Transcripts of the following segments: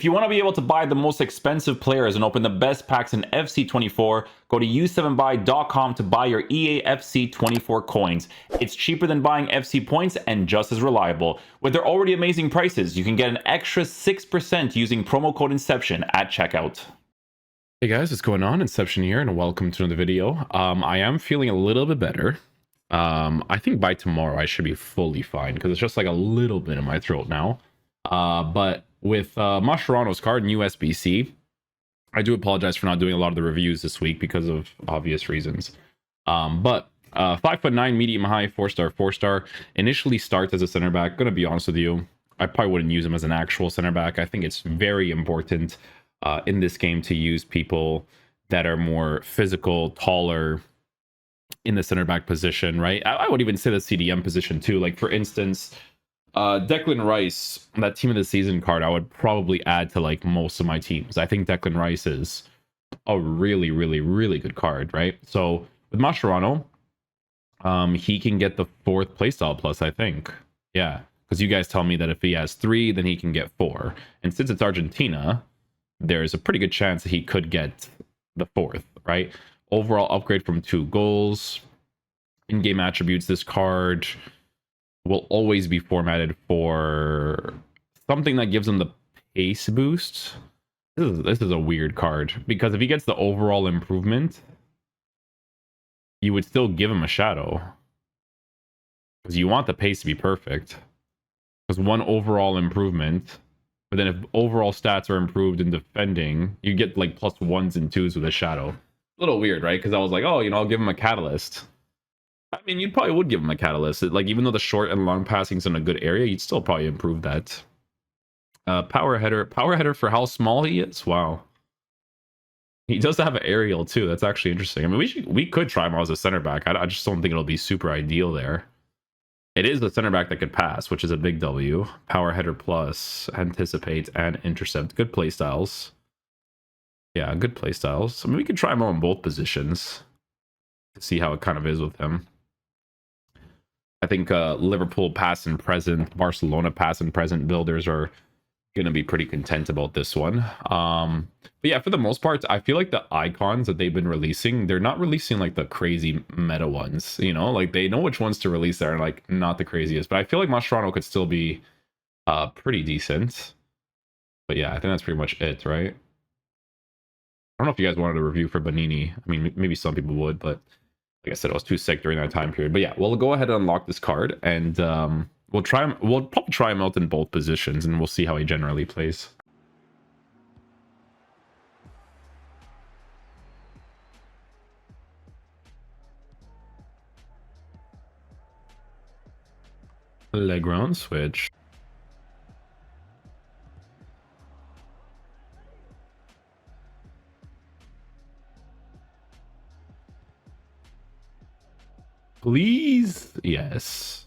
If you want to be able to buy the most expensive players and open the best packs in FC24, go to u7buy.com to buy your EA FC24 coins. It's cheaper than buying FC points and just as reliable. With their already amazing prices, you can get an extra 6% using promo code Inception at checkout. Hey guys, what's going on? Inception here, and welcome to another video. I am feeling a little bit better. I think by tomorrow I should be fully fine because it's just like a little bit in my throat now. But with MASCHERANO's card and SBC, I do apologize for not doing a lot of the reviews this week because of obvious reasons. But 5'9", medium high, 4-star, 4-star. Initially starts as a center back. Gonna be honest with you, I probably wouldn't use him as an actual center back. I think it's very important in this game to use people that are more physical, taller in the center back position, right? I would even say the CDM position too. Like for instance, Declan Rice, that team of the season card, I would probably add to like most of my teams. I think Declan Rice is a really, really, really good card, right? So with MASCHERANO, he can get the 4th playstyle plus, I think. Yeah, because you guys tell me that if he has 3, then he can get 4. And since it's Argentina, there's a pretty good chance that he could get the 4th, right? Overall upgrade from 2 goals. In-game attributes, this card will always be formatted for something that gives him the pace boost. This is a weird card, because if he gets the overall improvement, you would still give him a shadow. Because you want the pace to be perfect. Because 1 overall improvement... But then if overall stats are improved in defending, you get like +1s and 2s with a shadow. A little weird, right? Because I was like, oh, I'll give him a catalyst. I mean, you probably would give him a catalyst. Like, even though the short and long passing's in a good area, you'd still probably improve that. Power header for how small he is. Wow. He does have an aerial too. That's actually interesting. I mean, we could try him as a center back. I just don't think it'll be super ideal there. It is the center back that could pass, which is a big W. Power header plus, anticipate, and intercept. Good play styles. Yeah, good play styles. I mean, we could try him on both positions to see how it kind of is with him. I think Liverpool past and present, Barcelona past and present builders are going to be pretty content about this one. But yeah, for the most part, I feel like the icons that they've been releasing, they're not releasing like the crazy meta ones, like they know which ones to release that are like not the craziest. But I feel like MASCHERANO could still be pretty decent. But yeah, I think that's pretty much it, right? I don't know if you guys wanted a review for Bonini. I mean, maybe some people would, but like I said, I was too sick during that time period. But yeah, we'll go ahead and unlock this card, and we'll probably try him out in both positions, and we'll see how he generally plays. Leg round switch. Please? Yes.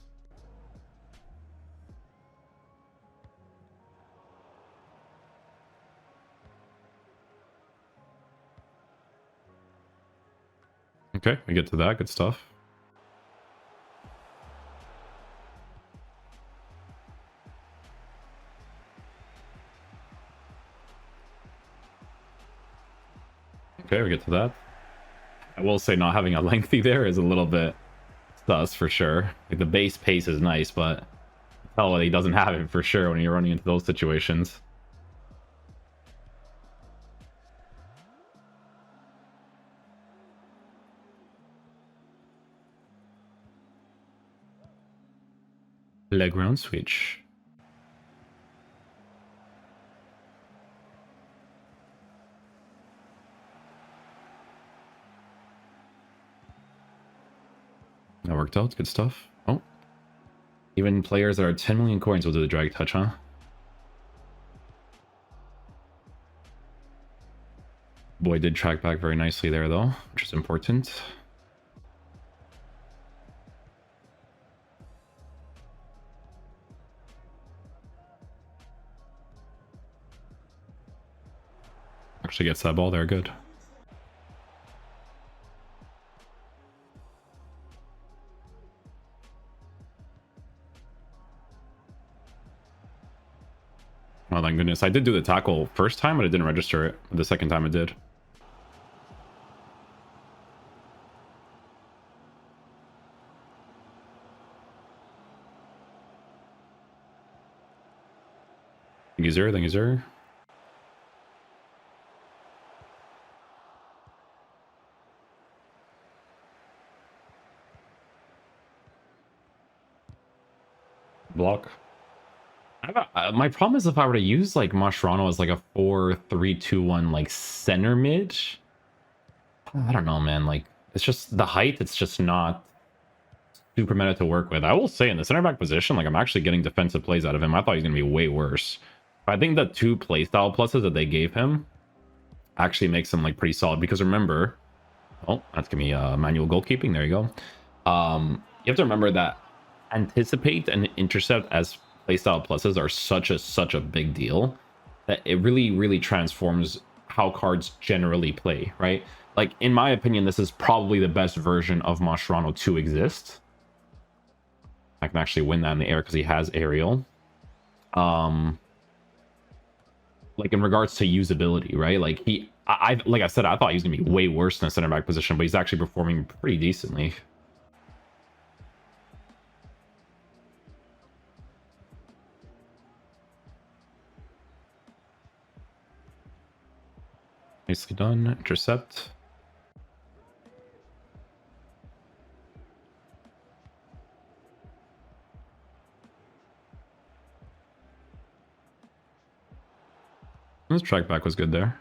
Okay, we get to that. Good stuff. Okay, we get to that. I will say not having a lengthy there is a little bit sus for sure. Like the base pace is nice, but tell he doesn't have it for sure when you're running into those situations. Leg round switch. That worked out. Good stuff. Oh. Even players that are 10 million coins will do the drag touch, huh? Boy did track back very nicely there, though, which is important. Actually gets that ball there. Good. Well, then goodness. I did do the tackle first time, but it didn't register it. The second time it did. Thank you, sir. Thank you, sir. Block. My problem is if I were to use like Mascherano as like a 4-3-2-1 like center mid, I don't know, man. Like it's just the height. It's just not super meta to work with. I will say in the center back position, like I'm actually getting defensive plays out of him. I thought he was gonna be way worse. I think the 2 playstyle pluses that they gave him actually makes him like pretty solid. Because remember, oh, that's gonna be manual goalkeeping. There you go. You have to remember that anticipate and intercept as playstyle pluses are such a big deal that it really transforms how cards generally play, right? Like in my opinion, this is probably the best version of Mascherano to exist. I can actually win that in the air because he has aerial. Like in regards to usability, right? Like like I said, I thought he was gonna be way worse in the center back position, but he's actually performing pretty decently. Nicely done. Intercept. This track back was good there.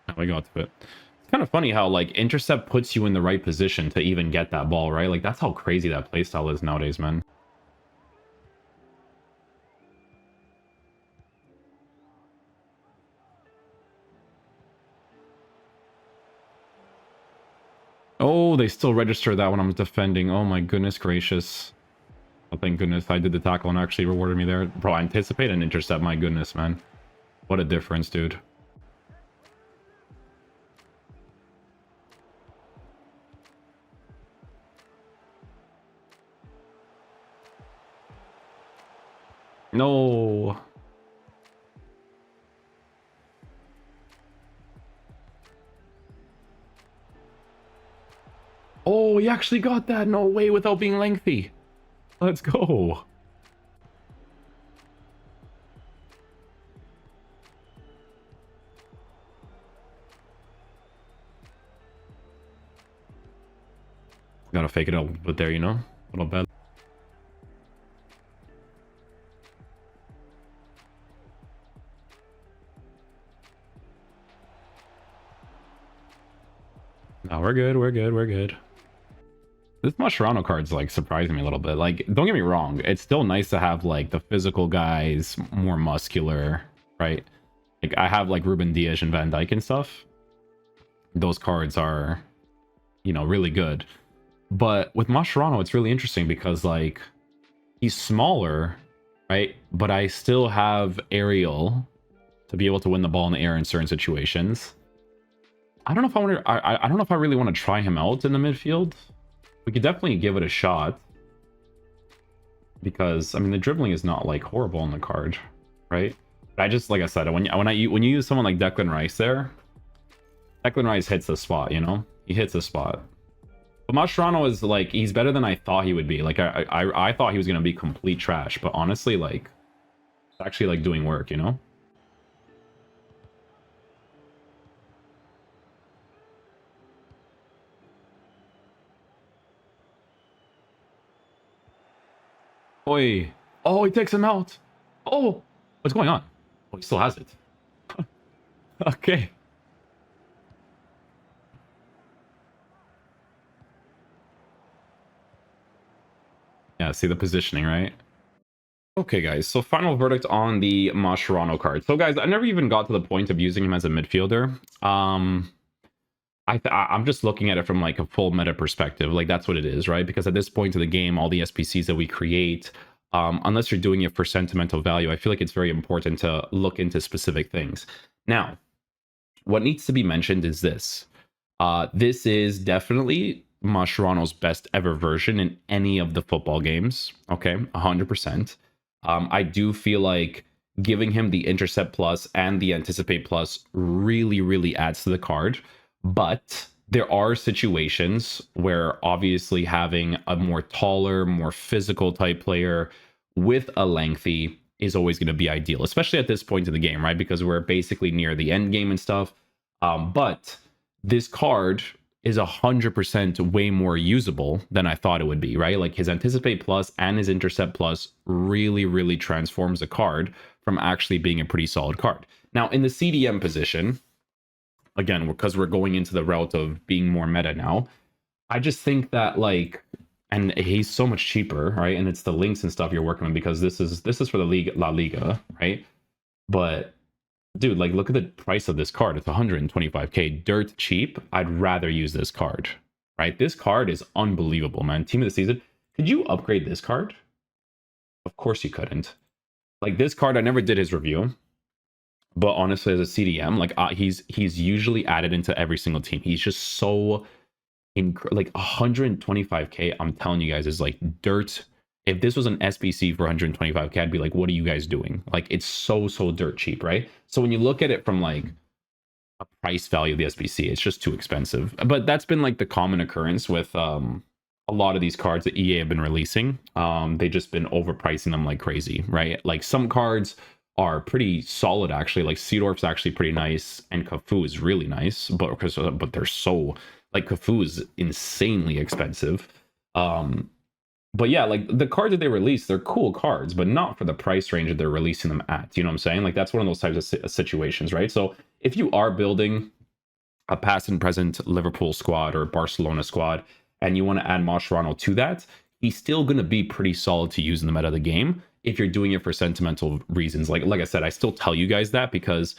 Now we got to it. It's kind of funny how like intercept puts you in the right position to even get that ball, right? Like that's how crazy that playstyle is nowadays, man. Oh, they still register that when I'm defending. Oh my goodness gracious. Oh, thank goodness I did the tackle and actually rewarded me there. Bro, anticipate and intercept. My goodness, man. What a difference, dude. No. Oh, he actually got that. No way, without being lengthy. Let's go. Gotta fake it a little bit there, you know? A little bit. No, we're good, we're good, we're good. This Mascherano card's like surprising me a little bit. Like, don't get me wrong, it's still nice to have like the physical guys, more muscular, right? Like I have like Ruben Dias and Van Dijk and stuff. Those cards are, you know, really good. But with Mascherano, it's really interesting because like he's smaller, right? But I still have aerial to be able to win the ball in the air in certain situations. I don't know if I want to. I don't know if I really want to try him out in the midfield. We could definitely give it a shot because I mean the dribbling is not like horrible on the card, right? But I just, like I said, when you use someone like Declan Rice there, Declan Rice hits the spot, you know, he hits the spot. But Mascherano is like he's better than I thought he would be. Like I thought he was gonna be complete trash, but honestly, like it's actually like doing work, you know. Oi. Oh, he takes him out. Oh, what's going on? Oh, he still has it. Okay. Yeah, see the positioning, right? Okay, guys, so final verdict on the Mascherano card. So, guys, I never even got to the point of using him as a midfielder. I'm just looking at it from like a full meta perspective. Like that's what it is, right? Because at this point of the game, all the SBCs that we create, unless you're doing it for sentimental value, I feel like it's very important to look into specific things. Now, what needs to be mentioned is this. This is definitely Mascherano's best ever version in any of the football games. Okay, 100%. I do feel like giving him the intercept plus and the anticipate plus really, really adds to the card. But there are situations where obviously having a more taller, more physical type player with a lengthy is always going to be ideal, especially at this point in the game, right? Because we're basically near the end game and stuff. But this card is 100% way more usable than I thought it would be, right? Like his anticipate plus and his intercept plus really, really transforms the card from actually being a pretty solid card. Now, in the CDM position, again, because we're going into the route of being more meta now, I just think that like, and he's so much cheaper, right? And it's the links and stuff you're working on because this is for the league, La Liga, right? But dude, like look at the price of this card. It's 125k, dirt cheap. I'd rather use this card, right? This card is unbelievable, man. Team of the season. Could you upgrade this card? Of course you couldn't. Like this card, I never did his review, but honestly, as a CDM, like he's usually added into every single team. He's just so like 125k. I'm telling you guys, is like dirt. If this was an SBC for 125k, I'd be like, what are you guys doing? Like it's so dirt cheap, right? So when you look at it from like a price value of the SBC, it's just too expensive. But that's been like the common occurrence with a lot of these cards that EA have been releasing. They just been overpricing them like crazy, right? Like some cards are pretty solid actually. Like Seedorf's actually pretty nice, and Cafu is really nice, but they're so like Cafu is insanely expensive. But yeah, like the cards that they release, they're cool cards, but not for the price range that they're releasing them at. You know what I'm saying? Like that's one of those types of situations, right? So if you are building a past and present Liverpool squad or Barcelona squad, and you want to add Mascherano to that, he's still going to be pretty solid to use in the meta of the game if you're doing it for sentimental reasons. Like I said, I still tell you guys that because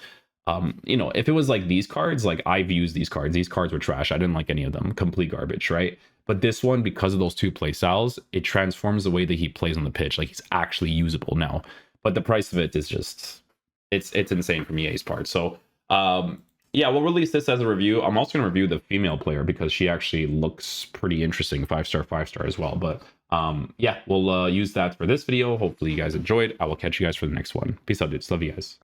you know, if it was like these cards, like I've used these cards were trash. I didn't like any of them, complete garbage, right? But this one, because of those two play styles, it transforms the way that he plays on the pitch. Like he's actually usable now. But the price of it is just, it's insane from EA's part. So yeah, we'll release this as a review. I'm also going to review the female player because she actually looks pretty interesting, 5-star as well. But yeah, we'll use that for this video. Hopefully you guys enjoyed. I will catch you guys for the next one. Peace out, dudes. Love you guys.